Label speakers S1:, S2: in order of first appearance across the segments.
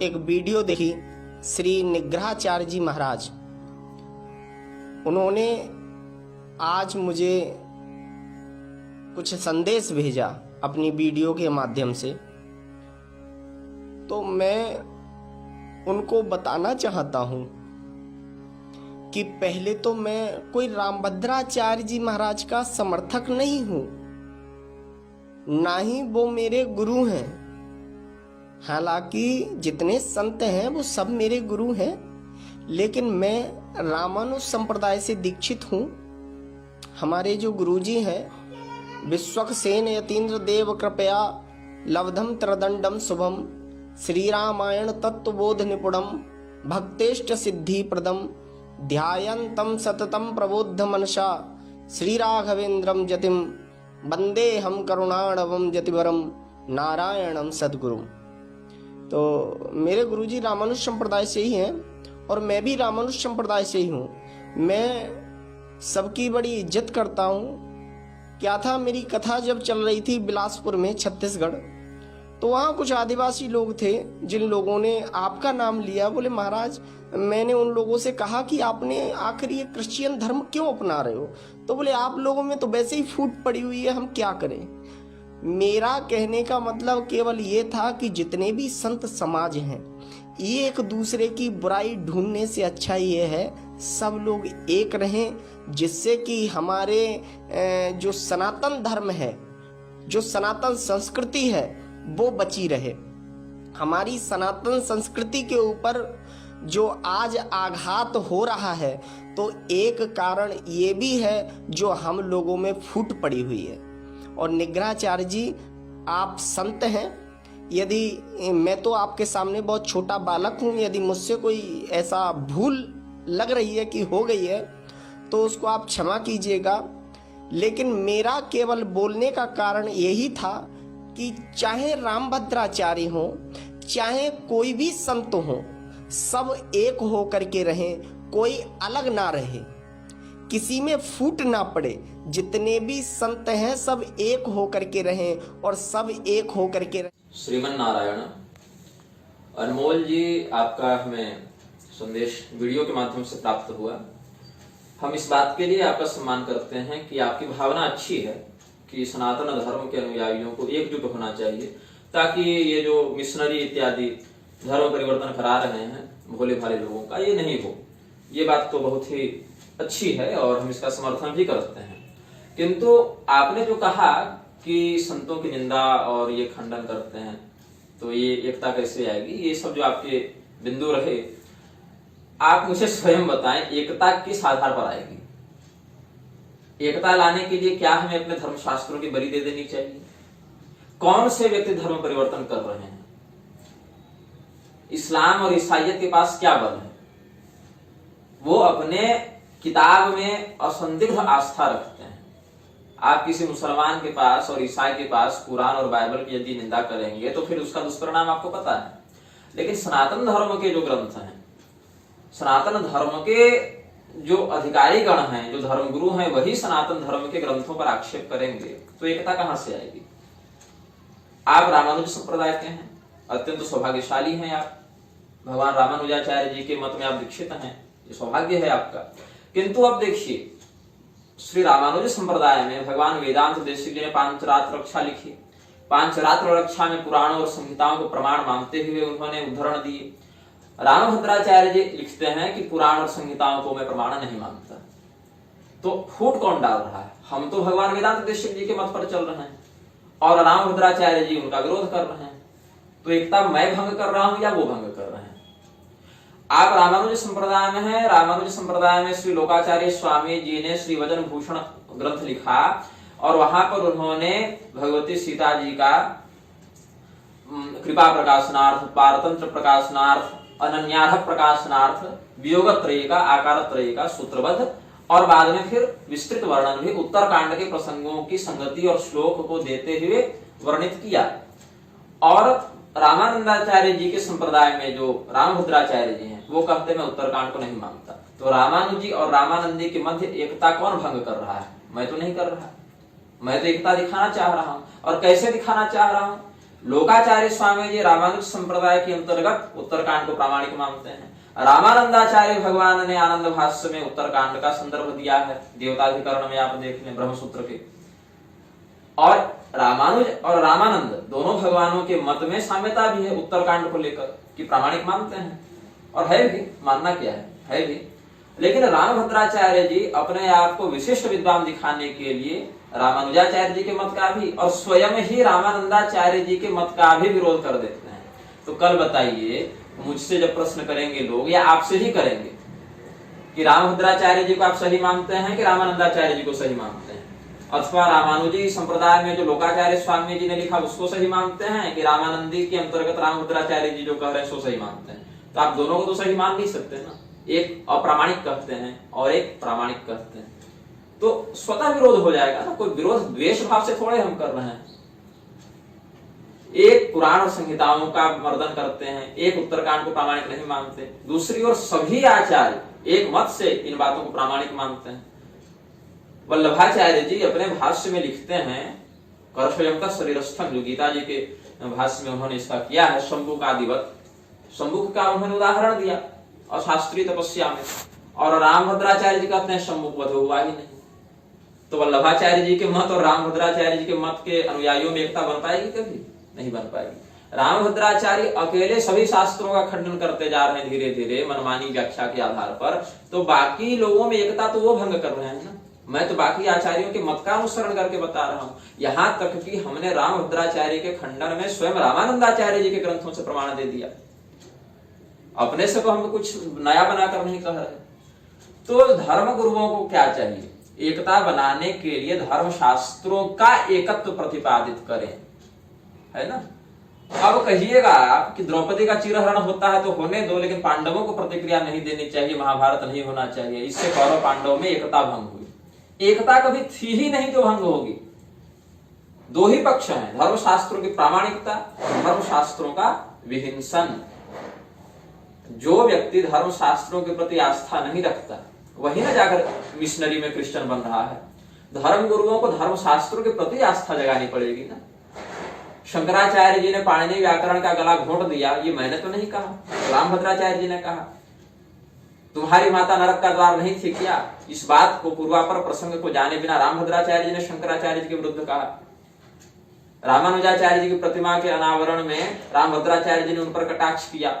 S1: एक वीडियो देखी श्री निग्रहाचार्य जी महाराज। उन्होंने आज मुझे कुछ संदेश भेजा अपनी वीडियो के माध्यम से, तो मैं उनको बताना चाहता हूं कि पहले तो मैं कोई रामभद्राचार्य जी महाराज का समर्थक नहीं हूं, ना ही वो मेरे गुरु हैं। हालांकि जितने संत हैं वो सब मेरे गुरु हैं, लेकिन मैं रामानुज संप्रदाय से दीक्षित हूं। हमारे जो गुरुजी हैं विश्वक्सेन यतीन्द्र देव कृपया लब्धम त्रदंडम शुभम श्री रामायण तत्वबोध निपुणम भक्तेष्ट सिद्धि प्रदम ध्यायन्तम सततम प्रबोध मनसा श्री राघवेंद्रम जतिम वंदे हम करुणाणवम जतिवरम नारायणम सद्गुरु। तो मेरे गुरुजी रामानुज संप्रदाय से ही हैं और मैं भी रामानुज संप्रदाय से ही हूँ। मैं सबकी बड़ी इज्जत करता हूँ। क्या था, मेरी कथा जब चल रही थी बिलासपुर में छत्तीसगढ़, तो वहाँ कुछ आदिवासी लोग थे जिन लोगों ने आपका नाम लिया। बोले महाराज, मैंने उन लोगों से कहा कि आपने आखिर ये क्रिश्चियन धर्म क्यों अपना रहे हो? तो बोले आप लोगों में तो वैसे ही फूट पड़ी हुई है, हम क्या करें। मेरा कहने का मतलब केवल ये था कि जितने भी संत समाज हैं, ये एक दूसरे की बुराई ढूंढने से अच्छा ये है सब लोग एक रहें, जिससे कि हमारे जो सनातन धर्म है, जो सनातन संस्कृति है, वो बची रहे। हमारी सनातन संस्कृति के ऊपर जो आज आघात हो रहा है, तो एक कारण ये भी है जो हम लोगों में फूट पड़ी हुई है। और निग्रहाचार्य जी, आप संत हैं, यदि मैं तो आपके सामने बहुत छोटा बालक हूं, यदि मुझसे कोई ऐसा भूल लग रही है कि हो गई है तो उसको आप क्षमा कीजिएगा। लेकिन मेरा केवल बोलने का कारण यही था कि चाहे रामभद्राचार्य हो, चाहे कोई भी संत हो, सब एक हो करके रहें, कोई अलग ना रहे, किसी में फूट ना पड़े। जितने भी संत हैं सब एक हो करके रहें और सब एक हो करके रहें।
S2: श्रीमन नारायण। अनमोल जी, आपका हमें संदेश वीडियो के माध्यम से प्राप्त हुआ। हम इस बात के लिए आपका सम्मान करते हैं कि आपकी भावना अच्छी है कि सनातन धर्म के अनुयायियों को एकजुट होना चाहिए, ताकि ये जो मिशनरी इत्यादि धर्म परिवर्तन करा रहे हैं भोले भाले लोगों का, ये नहीं हो। ये बात तो बहुत ही अच्छी है और हम इसका समर्थन भी करते हैं। किंतु आपने जो कहा कि संतों की निंदा और ये खंडन करते हैं, तो ये एकता कैसे आएगी? ये सब जो आपके बिंदु रहे, आप मुझे स्वयं बताएं, एकता किस आधार पर आएगी? एकता लाने के लिए क्या हमें अपने धर्मशास्त्रों की बलि दे देनी चाहिए? कौन से व्यक्ति धर्म परिवर्तन कर रहे हैं? इस्लाम और ईसाइयत के पास क्या बल है? वो अपने किताब में असंदिग्ध आस्था रखते हैं। आप किसी मुसलमान के पास और ईसाई के पास कुरान और बाइबल की यदि निंदा करेंगे तो फिर उसका दुष्परिणाम आपको पता है। लेकिन सनातन धर्म के जो ग्रंथ हैं, सनातन धर्म के जो अधिकारी गण हैं, जो धर्मगुरु हैं, वही सनातन धर्म के ग्रंथों पर आक्षेप करेंगे, तो एकता कहां से आएगी? आप रामानुज संप्रदाय के हैं, अत्यंत सौभाग्यशाली हैं आप। भगवान रामानुजाचार्य जी के मत में आप दीक्षित हैं, ये सौभाग्य है आपका। किंतु अब देखिए, श्री रामानुज संप्रदाय में भगवान वेदांत देशिक जी ने पांचरात्र रक्षा लिखी। पांचरात्र रक्षा में पुराणों और संहिताओं को प्रमाण मानते हुए उन्होंने उद्धरण दिए। रामभद्राचार्य जी लिखते हैं कि पुराण और संहिताओं को मैं प्रमाण नहीं मानता। तो फूट कौन डाल रहा है? हम तो भगवान वेदांत देशिक जी के मत पर चल रहे हैं और रामभद्राचार्य जी उनका विरोध कर रहे हैं। तो एकता मैं भंग कर रहा हूं या वो भंग कर रहे हैं? आप रामानुज संप्रदाय में हैं। रामानुज संप्रदाय में श्री लोकाचार्य स्वामी जी ने श्री वचन भूषण ग्रंथ लिखा और वहां पर उन्होंने भगवती सीता जी का कृपा प्रकाशनार्थ, पारतंत्र प्रकाशनार्थ, अनन्यार्थ प्रकाशनार्थ, वियोगत्रयी का, आकारत्रयी का सूत्रबद्ध और बाद में फिर विस्तृत वर्णन भी उत्तरकांड के प्रसंगों की संगति और श्लोक को देते हुए वर्णित किया। और रामानंदाचार्य जी के संप्रदाय में जो रामभद्राचार्य जी हैं, वो कहते मैं उत्तरकांड को नहीं मानता। तो रामानुजी और रामानंदी के मध्य एकता कौन भंग कर रहा है? मैं तो नहीं कर रहा। मैं तो एकता दिखाना चाह रहा हूं। और कैसे दिखाना चाह रहा हूं लोकाचार्य स्वामी जी रामानुज संप्रदाय के अंतर्गत उत्तरकांड को प्रामाणिक मानते हैं। रामानंदाचार्य भगवान ने आनंद भाष्य में उत्तरकांड का संदर्भ दिया है, देवताधिकरण में आप देख लें ब्रह्मसूत्र के। और रामानुज और रामानंद दोनों भगवानों के मत में साम्यता भी है उत्तरकांड को लेकर, कि प्रामाणिक मानते हैं। और है भी, मानना क्या है भी। लेकिन रामभद्राचार्य जी अपने आप को विशिष्ट विद्वान दिखाने के लिए रामानुजाचार्य जी के मत का भी और स्वयं ही रामानंदाचार्य जी के मत का भी विरोध कर देते हैं। तो कल बताइए, मुझसे जब प्रश्न करेंगे लोग या आपसे ही करेंगे कि रामभद्राचार्य जी को आप सही मानते हैं कि रामानंदाचार्य जी को सही मानते हैं, अथवा रामानुजी संप्रदाय में जो लोकाचार्य स्वामी जी ने लिखा उसको सही मानते हैं कि रामानंदी के अंतर्गत रामभद्राचार्य जी जो कह रहे हैं सो सही मानते हैं, तो आप दोनों को तो सही मान नहीं सकते ना। एक अप्रामाणिक कहते हैं और एक प्रामाणिक कहते हैं, तो स्वतः विरोध हो जाएगा ना। कोई विरोध द्वेष भाव से थोड़े हम कर रहे हैं। एक पुराण और संहिताओं का मर्दन करते हैं, एक उत्तरकांड को प्रामाणिक नहीं मानते, दूसरी ओर सभी आचार्य एक मत से इन बातों को प्रामाणिक मानते हैं। वल्लभाचार्य जी अपने भाष्य में लिखते हैं, कर्षयं का शरीरस्थं, जो गीता जी के भाष्य में उन्होंने इसका किया है, शंभु का आदिवत, शंभु का उन्होंने उदाहरण दिया और शास्त्रीय तपस्या में। और रामभद्राचार्य जी कहते हैं शंभु वध हुआ ही नहीं। तो वल्लभाचार्य जी के मत और रामभद्राचार्य जी के मत के अनुयायियों में एकता बन पाएगी? कभी नहीं बन पाएगी। रामभद्राचार्य अकेले सभी शास्त्रों का खंडन करते जा रहे हैं धीरे धीरे मनमानी व्याख्या के आधार पर, तो बाकी लोगों में एकता तो वो भंग कर रहे हैं ना। मैं तो बाकी आचार्यों के मत का अनुसरण करके बता रहा हूं। यहां तक कि हमने रामभद्राचार्य के खंडन में स्वयं रामानंदाचार्य जी के ग्रंथों से प्रमाण दे दिया। अपने से तो हम कुछ नया बनाकर नहीं कह रहे। तो धर्म गुरुओं को क्या चाहिए? एकता बनाने के लिए धर्म शास्त्रों का एकत्व प्रतिपादित करें, है ना। अब कहिएगा आप कि द्रौपदी का चिरहरण होता है तो होने दो, लेकिन पांडवों को प्रतिक्रिया नहीं देनी चाहिए, महाभारत नहीं होना चाहिए, इससे कौरव पांडव में एकता भंग हुई। एकता कभी थी ही नहीं जो भंग होगी। दो ही पक्ष हैं, धर्मशास्त्रों की प्रामाणिकता, धर्मशास्त्रों का विहिंसन। जो व्यक्ति धर्मशास्त्रों के प्रति आस्था नहीं रखता वही ना जाकर मिशनरी में क्रिश्चियन बन रहा है। धर्म गुरुओं को धर्मशास्त्रों के प्रति आस्था जगानी पड़ेगी ना। शंकराचार्य जी ने पाणिनि व्याकरण का गला घोंट दिया, ये मैंने तो नहीं कहा, रामभद्राचार्य जी ने कहा। तुम्हारी माता नरक का द्वार नहीं थी क्या? इस बात को पूर्वापर प्रसंग को जाने बिना रामभद्राचार्य जी ने शंकराचार्य जी के विरुद्ध कहा। रामानुजाचार्य जी की प्रतिमा के अनावरण में रामभद्राचार्य जी ने उन पर कटाक्ष किया।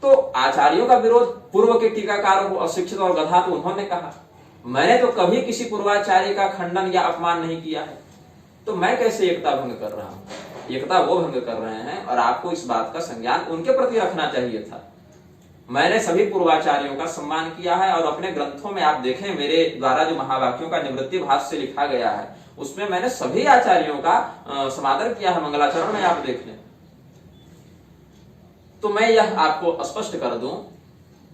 S2: तो आचार्यों का विरोध पूर्व के टीकाकारों को अशिक्षित और गधा तो उन्होंने कहा। मैंने तो कभी किसी पूर्वाचार्य का खंडन या अपमान नहीं किया है, तो मैं कैसे एकता भंग कर रहा हूं? एकता वो भंग कर रहे हैं और आपको इस बात का संज्ञान उनके प्रति रखना चाहिए था। मैंने सभी पूर्वाचार्यों का सम्मान किया है और अपने ग्रंथों में आप देखें, मेरे द्वारा जो महावाक्यों का निवृत्ति भाष्य लिखा गया है उसमें मैंने सभी आचार्यों का समादर किया है। मंगलाचरण में आप देख लें। तो मैं यह आपको स्पष्ट कर दूं,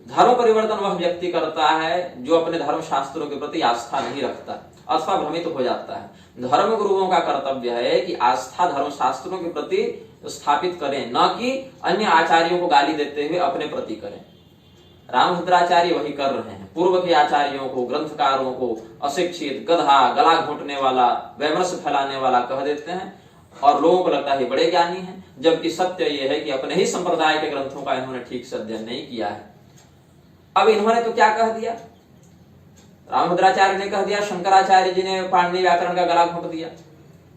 S2: धर्म परिवर्तन वह व्यक्ति करता है जो अपने धर्म शास्त्रों के प्रति आस्था नहीं रखता अथवा भ्रमित हो जाता है। धर्म गुरुओं का कर्तव्य है कि आस्था धर्म शास्त्रों के प्रति स्थापित करें, न कि अन्य आचार्यों को गाली देते हुए अपने प्रति करें। रामभद्राचार्य वही कर रहे हैं। पूर्व के आचार्यों को, ग्रंथकारों को अशिक्षित, गधा, गला घोंटने वाला, वैमनस्य फैलाने वाला कह देते हैं और लोगों को लगता है बड़े ज्ञानी हैं, जबकि सत्य यह है कि अपने ही संप्रदाय के ग्रंथों का इन्होंने ठीक से अध्ययन नहीं किया है। अब इन्होंने तो क्या कह दिया? रामभद्राचार्य ने कह दिया शंकराचार्य जी ने पाणिनि व्याकरण का गला घोंट दिया,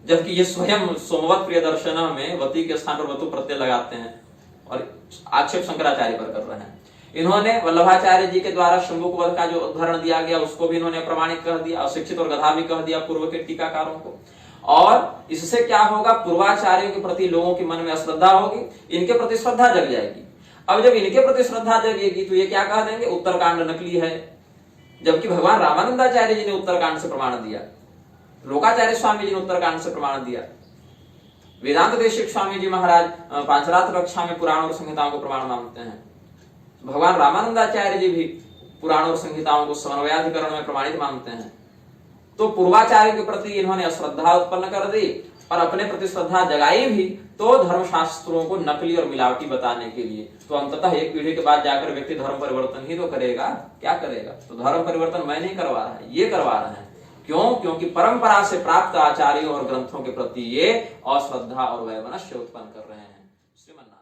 S2: जबकि ये स्वयं सोमवत प्रियदर्शन में वती के स्थान पर वतु प्रत्यय लगाते हैं और आक्षेप शंकराचार्य पर कर रहे हैं। इन्होंने वल्लभाचार्य जी के द्वारा शंभुकवध का जो उदाहरण दिया गया उसको भी इन्होंने प्रमाणित कर दिया, अशिक्षित और गधा भी कह दिया पूर्व के टीकाकारों को। और इससे क्या होगा? पूर्वाचार्यों के प्रति लोगों के मन में अश्रद्धा होगी, इनके प्रति श्रद्धा जग जाएगी। अब जब इनके प्रति श्रद्धा जगेगी तो ये क्या कह देंगे? उत्तरकांड नकली है, जबकि भगवान रामानंदाचार्य जी ने उत्तरकांड से प्रमाण दिया, लोकाचार्य स्वामी जी ने उत्तरकांड से प्रमाण दिया, वेदांत देशिक स्वामी जी महाराज पांचरात्र कक्षा में पुराण और संहिताओं को प्रमाण मानते हैं। भगवान रामानंदाचार्य जी भी पुराण और संहिताओं को समन्वयाधिकरण में प्रमाणित मानते हैं। तो पूर्वाचार्य के प्रति इन्होंने अश्रद्धा उत्पन्न कर दी और अपने प्रति श्रद्धा जगाई भी, तो धर्मशास्त्रों को नकली और मिलावटी बताने के लिए। तो अंततः एक पीढ़ी के बाद जाकर व्यक्ति धर्म परिवर्तन ही तो करेगा, क्या करेगा? तो धर्म परिवर्तन मैं नहीं करवा रहा है, ये करवा रहे हैं, क्यों? क्योंकि परंपरा से प्राप्त आचार्यों और ग्रंथों के प्रति ये अश्रद्धा और वैमनस्य उत्पन्न कर रहे हैं। श्रीमन